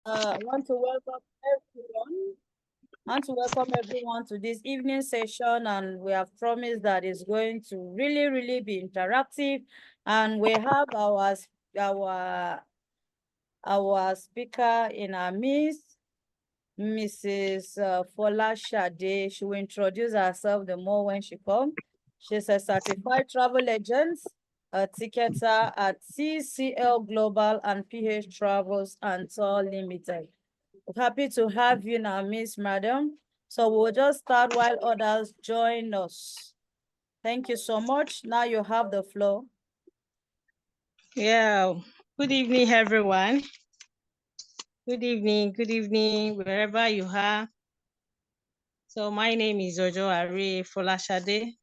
I want to welcome everyone. I want to welcome everyone to this evening session, and we have promised that it's going to really be interactive. And we have our speaker in our midst, Mrs. Fola Shade. She will introduce herself the more when she comes. She's a certified travel agent, a ticketer at TCL Global and PH Travels and Tour Limited. We're happy to have you now, Miss Madam. So we'll just start while others join us. Thank you so much. Now you have the floor. Yeah, good evening, everyone. Good evening, wherever you are. So my name is Ojo Are Folashade,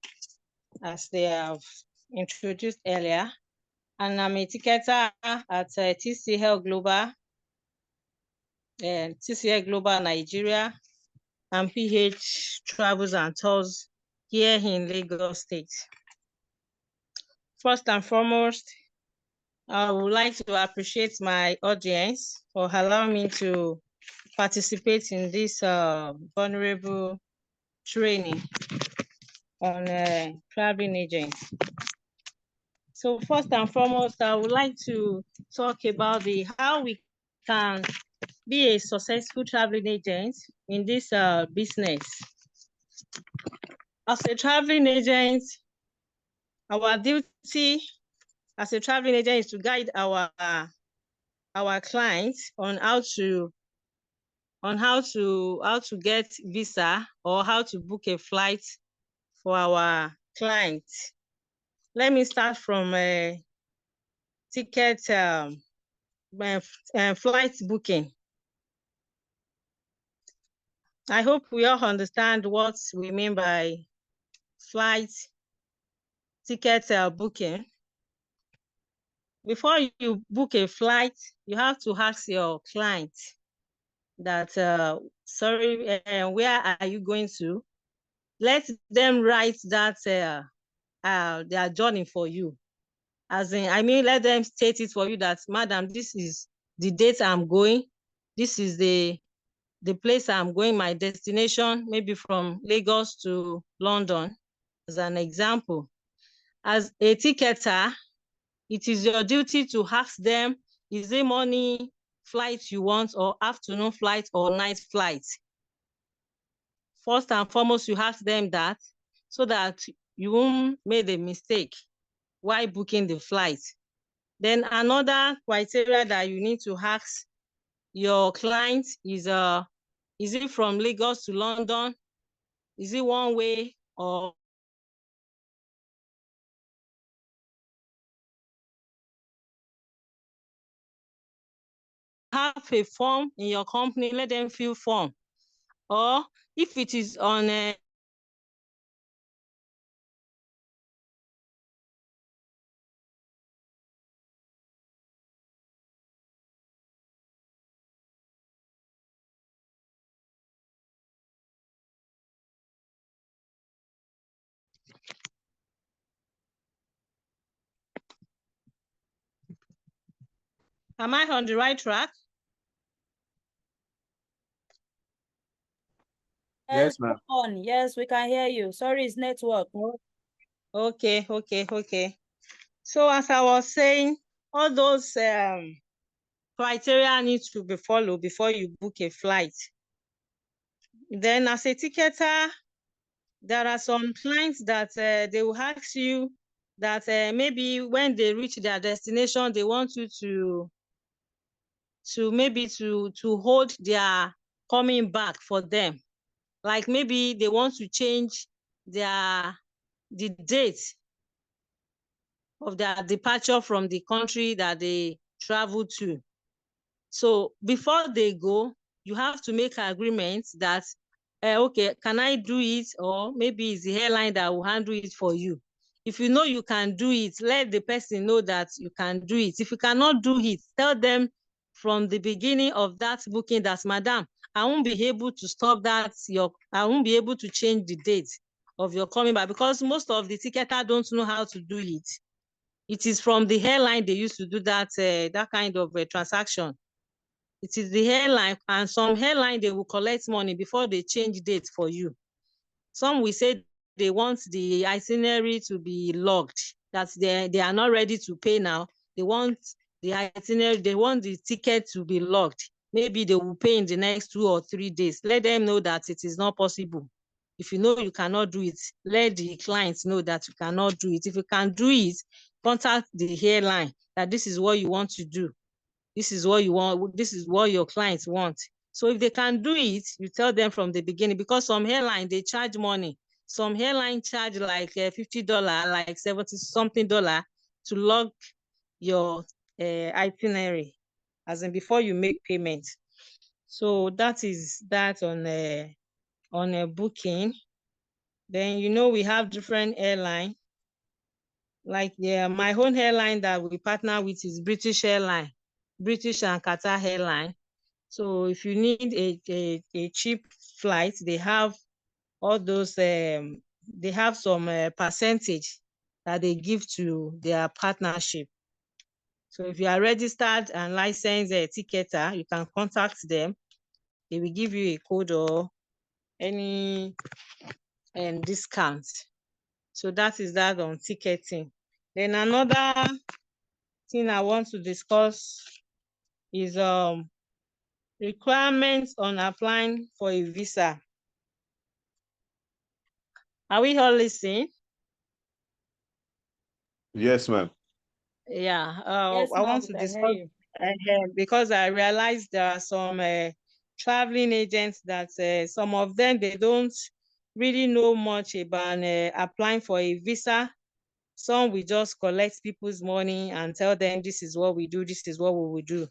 as they have introduced earlier, and I'm a ticketer at TCL Global Nigeria, and PH Travels and Tours here in Lagos State. First and foremost, I would like to appreciate my audience for allowing me to participate in this vulnerable training on traveling agents. So first and foremost, I would like to talk about how we can be a successful traveling agent in this business. As a traveling agent, our duty as a traveling agent is to guide our clients on how to get visa or how to book a flight for our clients. Let me start from ticket flight booking. I hope we all understand what we mean by flight ticket booking. Before you book a flight, you have to ask your client that, where are you going to? Let them write that their journey for you. As in, let them state it for you that, madam, this is the date I'm going. This is the place I'm going, my destination, maybe from Lagos to London, as an example. As a ticketer, it is your duty to ask them, is it morning flight you want, or afternoon flight, or night flight? First and foremost, you ask them that so that you won't make a mistake while booking the flight. Then another criteria that you need to ask your client is it from Lagos to London? Is it one way, or have a form in your company? Let them fill form. Or if it is on a Am I on the right track? Yes, ma'am. Yes, we can hear you. Sorry, it's network. Okay. So as I was saying, all those criteria need to be followed before you book a flight. Then as a ticketer, there are some clients that they will ask you that maybe when they reach their destination, they want you to hold their coming back for them. Like maybe they want to change the date of their departure from the country that they travel to. So before they go, you have to make agreements that, okay, can I do it? Or maybe it's the airline that will handle it for you. If you know you can do it, let the person know that you can do it. If you cannot do it, tell them from the beginning of that booking that, madam, I won't be able to stop that. I won't be able to change the date of your coming back, because most of the ticketers don't know how to do it. It is from the airline they used to do that kind of transaction. It is the airline, and some airline, they will collect money before they change date for you. Some will say they want the itinerary to be logged, that they are not ready to pay now. They want the itinerary, they want the ticket to be logged. Maybe they will pay in the next 2 or 3 days. Let them know that it is not possible. If you know you cannot do it, let the clients know that you cannot do it. If you can do it, contact the airline that this is what you want to do. This is what you want. This is what your clients want. So if they can do it, you tell them from the beginning, because some airline, they charge money. Some airline charge like $50, like 70 something dollar to log your itinerary, as in before you make payment. So that is that on a booking. Then, you know, we have different airline. Like my own airline that we partner with is British Airline, British and Qatar Airline. So if you need a cheap flight, they have all those, they have some percentage that they give to their partnership. So if you are registered and licensed ticketer, you can contact them. They will give you a code or any discount. So that is that on ticketing. Then another thing I want to discuss is requirements on applying for a visa. Are we all listening? Yes, ma'am. Yeah. Yes, I ma'am, want we to can hear discuss you. because I realized there are some traveling agents that some of them, they don't really know much about applying for a visa. Some will just collect people's money and tell them this is what we do, this is what we will do.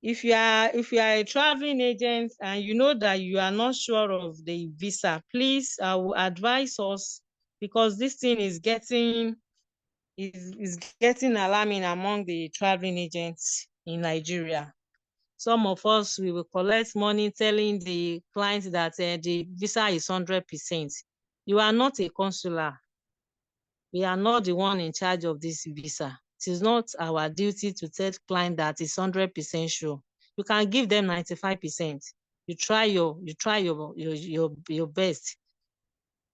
If you are a traveling agent and you know that you are not sure of the visa, please advise us, because this thing is getting alarming among the traveling agents in Nigeria. Some of us, we will collect money telling the client that the visa is 100%. You are not a consular. We are not the one in charge of this visa. It is not our duty to tell client that it's 100% sure. You can give them 95%. You try your best.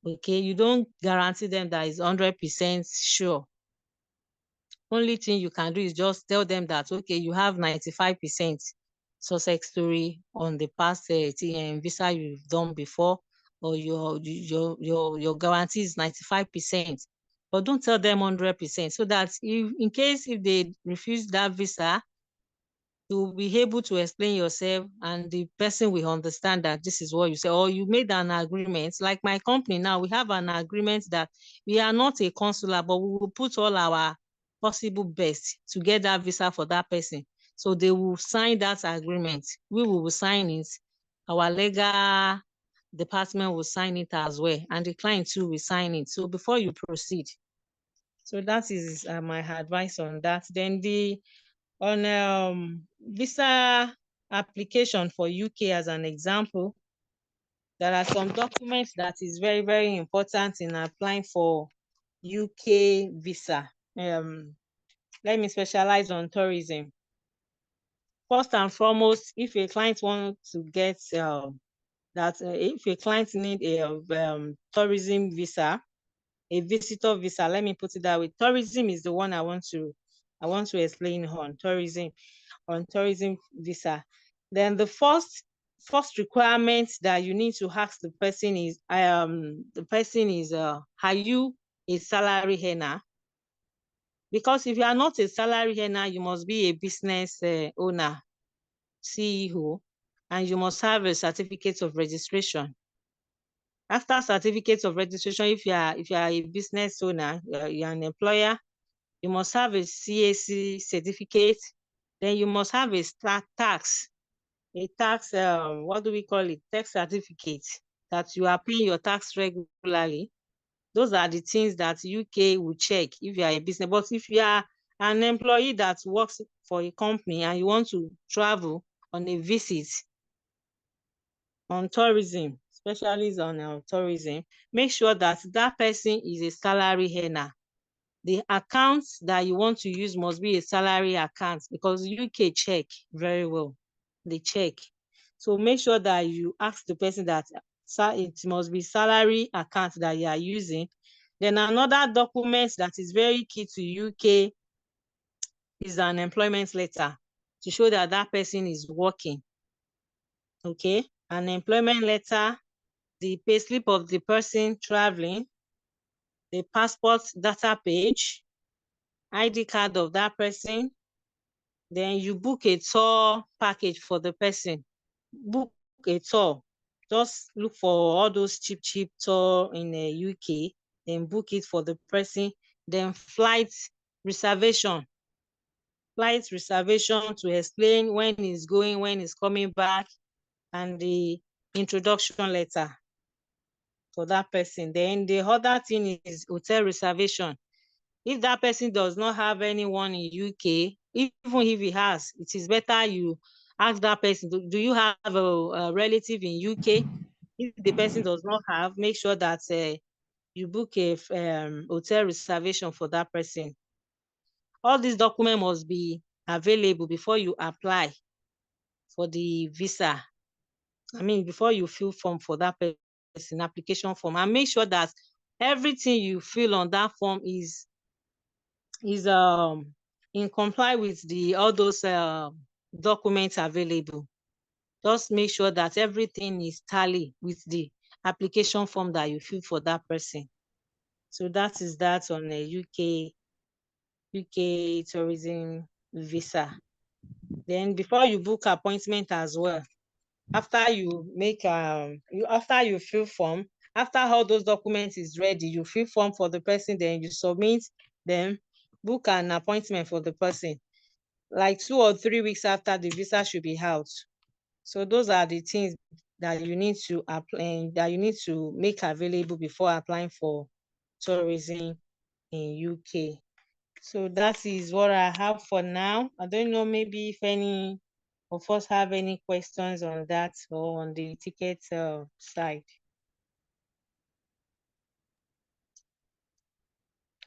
Okay, you don't guarantee them that it's 100% sure. Only thing you can do is just tell them that, okay, you have 95% success story on the past visa you've done before, or your guarantee is 95%. But don't tell them 100%, so that in case if they refuse that visa, you'll be able to explain yourself and the person will understand that this is what you say, or you made an agreement. Like my company now, we have an agreement that we are not a consular, but we will put all our possible best to get that visa for that person. So they will sign that agreement. We will sign it. Our legal department will sign it as well, and the client too will sign it. So before you proceed. So that is my advice on that. Then on visa application for UK, as an example, there are some documents that is very, very important in applying for UK visa. Let me specialize on tourism. First and foremost, if a client wants to get if a client need a tourism visa, a visitor visa, let me put it that way. Tourism is the one I want to explain on tourism visa. Then the first requirement that you need to ask the person is are you a salary earner? Because if you are not a salary earner, you must be a business owner, CEO, and you must have a certificate of registration. After certificate of registration, if you are a business owner, you're an employer, you must have a CAC certificate. Then you must have a tax, what do we call it? Tax certificate, that you are paying your tax regularly. Those are the things that UK will check if you are a business. But if you are an employee that works for a company and you want to travel on a visit on tourism, especially on tourism, make sure that that person is a salary earner. The account that you want to use must be a salary account, because UK check very well. the check. So make sure that you ask the person that it must be salary account that you are using. Then another document that is very key to UK is an employment letter to show that that person is working. Okay, an employment letter, the payslip of the person traveling, the passport data page, ID card of that person. Then you book a tour package for the person. Book a tour. Just look for all those cheap tour in the UK, then book it for the person. Then flight reservation. Flight reservation to explain when he's going, when he's coming back, and the introduction letter for that person. Then the other thing is hotel reservation. If that person does not have anyone in UK, even if he has, it is better you ask that person, do you have a relative in UK? If the person does not have, make sure that you book a hotel reservation for that person. All these documents must be available before you apply for the visa. I mean, before you fill form for that person, application form, and make sure that everything you fill on that form is in comply with all those documents available. Just make sure that everything is tally with the application form that you fill for that person. So that is that on a UK tourism visa. Then before you book appointment as well, after you make after you fill form, after all those documents is ready, you fill form for the person, then you submit, then book an appointment for the person, like 2 or 3 weeks after the visa should be out. So those are the things that you need to apply, that you need to make available before applying for tourism in UK. So that is what I have for now. I don't know, maybe if any of us have any questions on that or on the ticket side.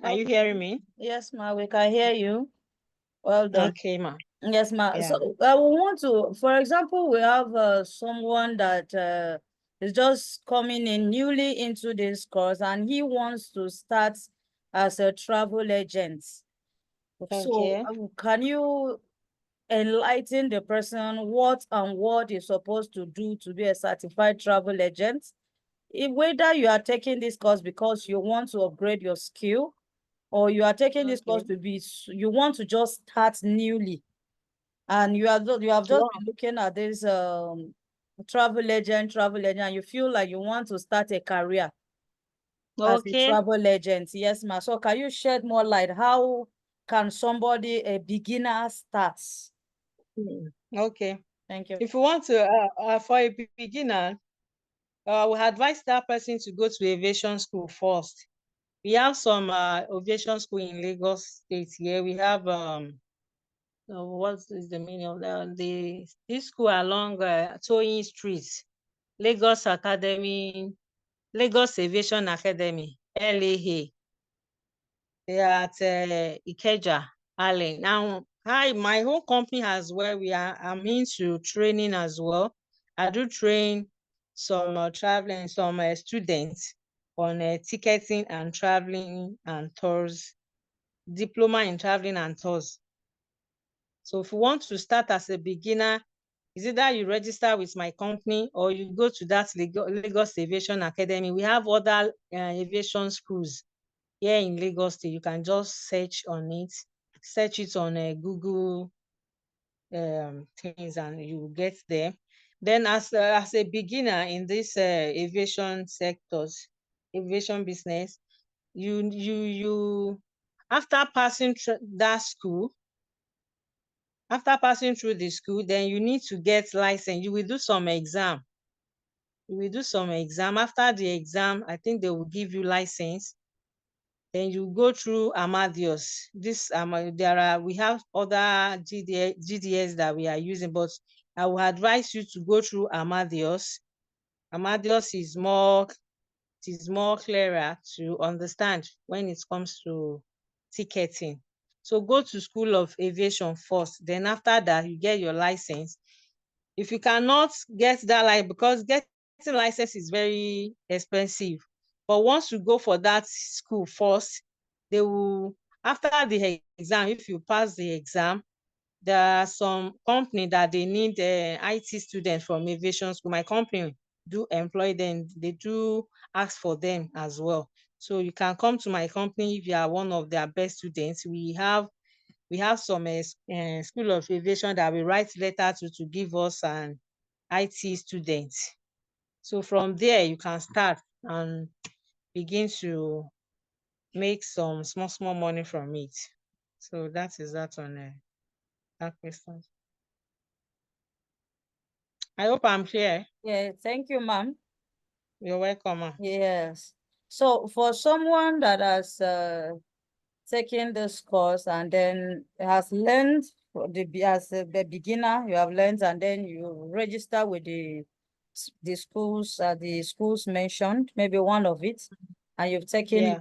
Are you hearing me? Yes, ma, we can hear you. Well done. Okay, ma. Yes, ma. Yeah. So I will want to, for example, we have someone that is just coming in newly into this course and he wants to start as a travel agent. So Okay. can you enlighten the person what and what you're supposed to do to be a certified travel agent? Whether you are taking this course because you want to upgrade your skill, or you are taking this course to be, you want to just start newly, and you have just been looking at this travel agent, and you feel like you want to start a career as a travel agent. Yes, ma. So can you shed more light? How can somebody, a beginner, start? Okay. Thank you. If you want to, for a beginner, we advise that person to go to aviation school first. We have some aviation school in Lagos State here. We have what is the meaning of this school along Toyin Street, Lagos Academy, Lagos Aviation Academy, LAA. They are at Ikeja, Allen. Now, my whole company as well, I'm into training as well. I do train some traveling, some students on ticketing and traveling and tours, diploma in traveling and tours. So if you want to start as a beginner, is either you register with my company or you go to that Lagos Aviation Academy. We have other aviation schools here in Lagos State. You can just search on it, search it on Google things, and you get there. Then as a beginner in this aviation sectors, aviation business, you after passing that school, after passing through the school, then you need to get license. You will do some exam. You will do some exam. After the exam, I think they will give you license. Then you go through Amadeus. We have other GDS that we are using, but I will advise you to go through Amadeus. Amadeus is more clearer to understand when it comes to ticketing. So go to School of Aviation first. Then after that, you get your license. If you cannot get that license, because getting license is very expensive, but once you go for that school first, they will, after the exam, if you pass the exam, there are some company that they need IT students from aviation school. My company do employ them. They do ask for them as well. So you can come to my company if you are one of their best students. We have some school of aviation that we write letter to give us an IT student. So from there you can start and begin to make some small money from it. So that is that on that question. I hope I'm clear. Yeah, thank you, ma'am. You're welcome, ma. Yes. So for someone that has taken this course and then has learned as the beginner, you have learned, and then you register with the schools mentioned, maybe one of it, and you've taken Yeah.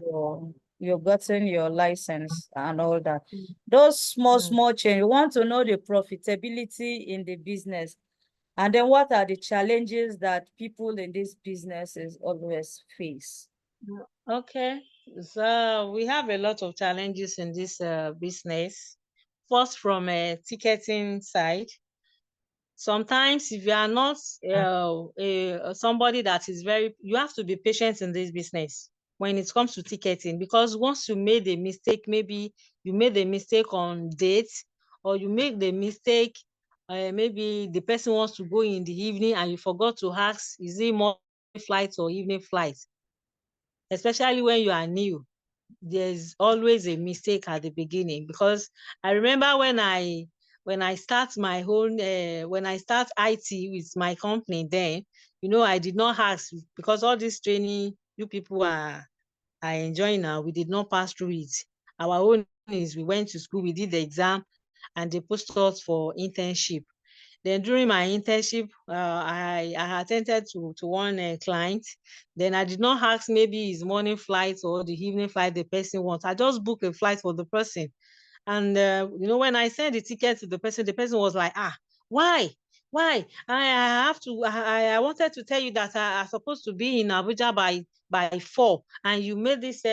you've gotten your license and all that. Those small change, you want to know the profitability in the business. And then what are the challenges that people in these businesses always face? Okay. So we have a lot of challenges in this business. First, from a ticketing side. Sometimes if you are not somebody that is you have to be patient in this business when it comes to ticketing, because once you made a mistake, maybe you made a mistake on date, or you make the mistake, maybe the person wants to go in the evening and you forgot to ask, is it morning flight or evening flight? Especially when you are new, there's always a mistake at the beginning. Because I remember when I start my own when I start IT with my company, then I did not ask, because all this training you people are enjoying now, we did not pass through it. Our own is we went to school, we did the exam, and they posted us for internship. Then during my internship, I attended to one client. Then I did not ask maybe his morning flight or the evening flight the person wants. I just booked a flight for the person. And when I sent the ticket to the person was like, why? Why? I have to. I wanted to tell you that I'm supposed to be in Abuja by 4, and you made this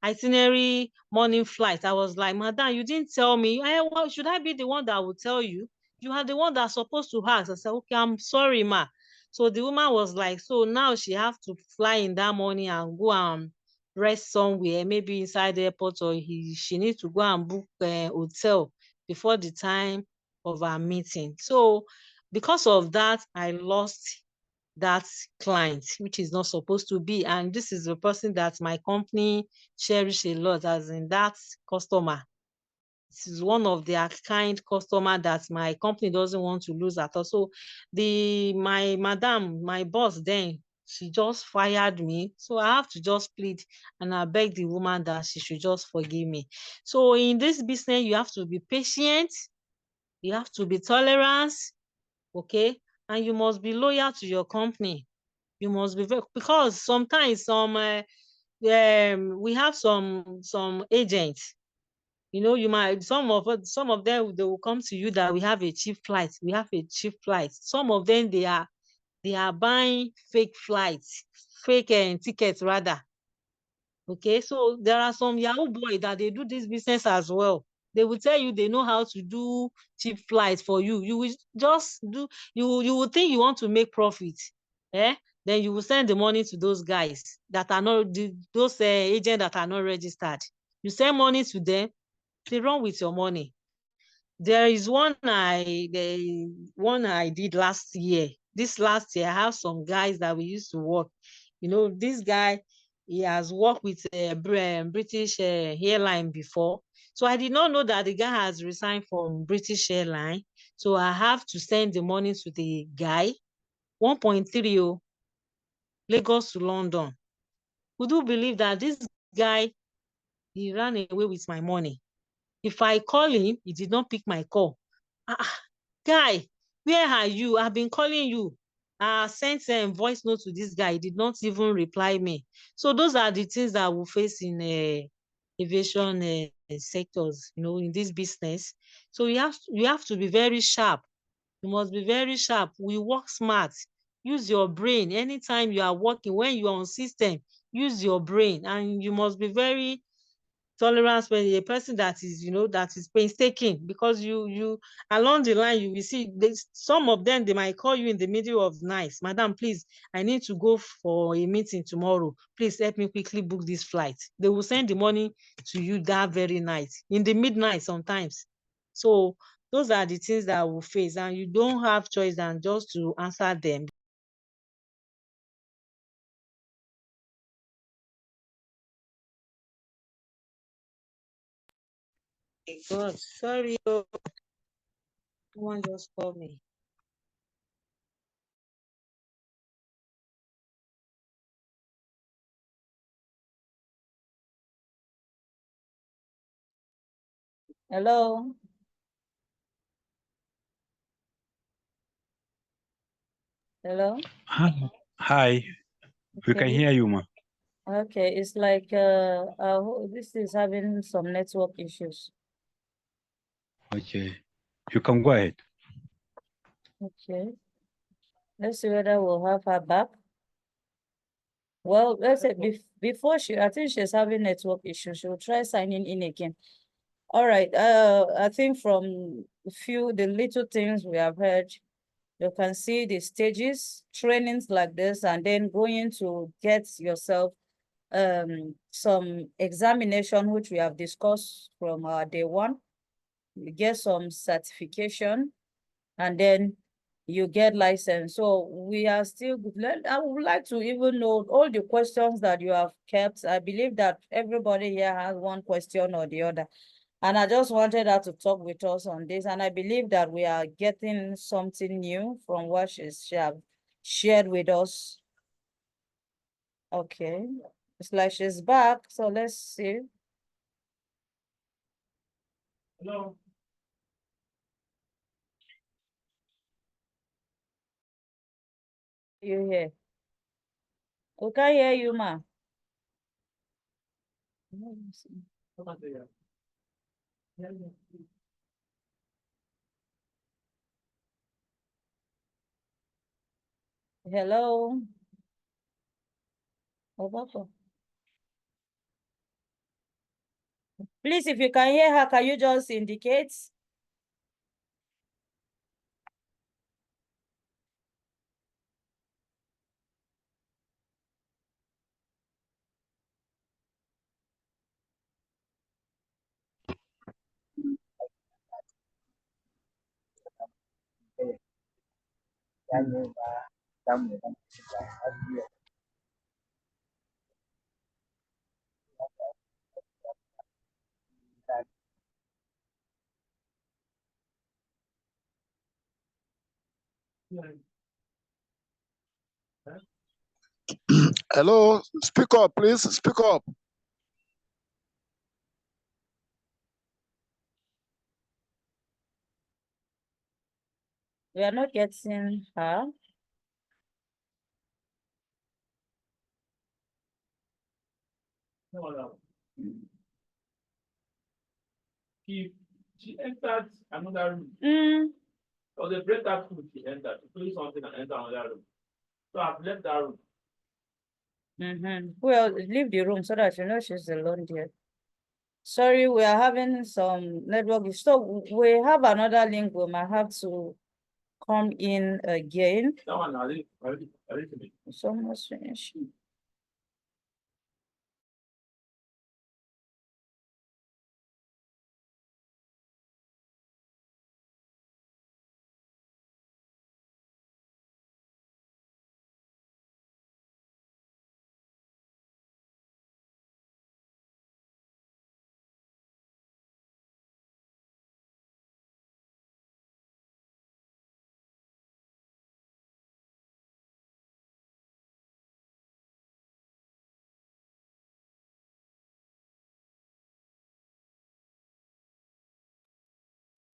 itinerary morning flight. I was like, Madam, you didn't tell me. Well, should I be the one that will tell you? You are the one that's supposed to ask. I said, okay, I'm sorry, ma. So the woman was like, so now she have to fly in that morning and go and rest somewhere, maybe inside the airport, or she needs to go and book a hotel before the time of our meeting. So because of that, I lost that client, which is not supposed to be. And this is the person that my company cherish a lot, as in that customer. This is one of their kind customer that my company doesn't want to lose at all. So my madam, my boss then, she just fired me. So I have to just plead and I beg the woman that she should just forgive me. So in this business, you have to be patient, you have to be tolerant, okay? And you must be loyal to your company. You must be because sometimes we have some agents. You might some of them, they will come to you that we have a cheap flight. We have a cheap flight. Some of them, they are buying fake flights, fake tickets rather. Okay, so there are some Yahoo boy that they do this business as well. They will tell you they know how to do cheap flights for you. You will just do you will think you want to make profit. Eh? Then you will send the money to those guys that are not those agents that are not registered. You send money to them, they run with your money. There is one I did last year. This last year, I have some guys that we used to work. This guy, he has worked with a British airline before. So I did not know that the guy has resigned from British airline. So I have to send the money to the guy, 1.3, Lagos to London. Would you believe that this guy, he ran away with my money? If I call him, he did not pick my call. Guy, where are you? I've been calling you. I sent a voice note to this guy. He did not even reply me. So those are the things that we face in aviation sectors, in this business. So you have to be very sharp. You must be very sharp. We work smart. Use your brain anytime you are working. When you are on system, use your brain, and you must be very tolerance when a person that is, that is painstaking, because you along the line you will see some of them, they might call you in the middle of night. Madam, please, I need to go for a meeting tomorrow. Please help me quickly book this flight. They will send the money to you that very night, in the midnight sometimes. So those are the things that we face, and you don't have choice than just to answer them. God, sorry, someone just called me. Hello. Hello. Hi, we can Okay. hear you, ma. Okay, it's like this is having some network issues. Okay, you can go ahead. Okay. Let's see whether we'll have her back. Well, let's say before I think she's having network issues. She'll try signing in again. All right. I think from the little things we have heard, you can see the stages, trainings like this, and then going to get yourself some examination, which we have discussed from our day one. You get some certification, and then you get license. So we are still good. I would like to even know all the questions that you have kept. I believe that everybody here has one question or the other. And I just wanted her to talk with us on this. And I believe that we are getting something new from what she have shared with us. Okay. It's like she's back. So let's see. Hello. You here? We can hear you, ma. Hello. Please, if you can hear her, can you just indicate? Hello, speak up, please. Speak up. We are not getting her. No. She entered another room. So the breakout room she entered, she do something and enter another room. So I've left that room. Well, leave the room so that you know she's alone there. Sorry, we are having some network issues. So we have another link. We might have to come in again. That one, I didn't It's almost finished.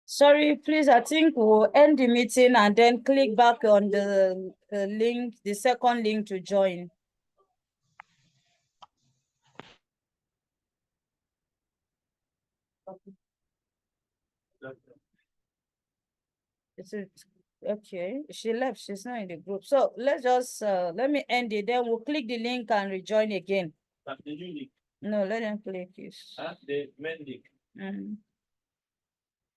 Sorry, please, I think we'll end the meeting and then click back on the link, the second link to join. Is it? Okay, she left. She's not in the group. So let's just let me end it. Then we'll click the link and rejoin again. That's the new link. No, let them click it. The main link. Mhm.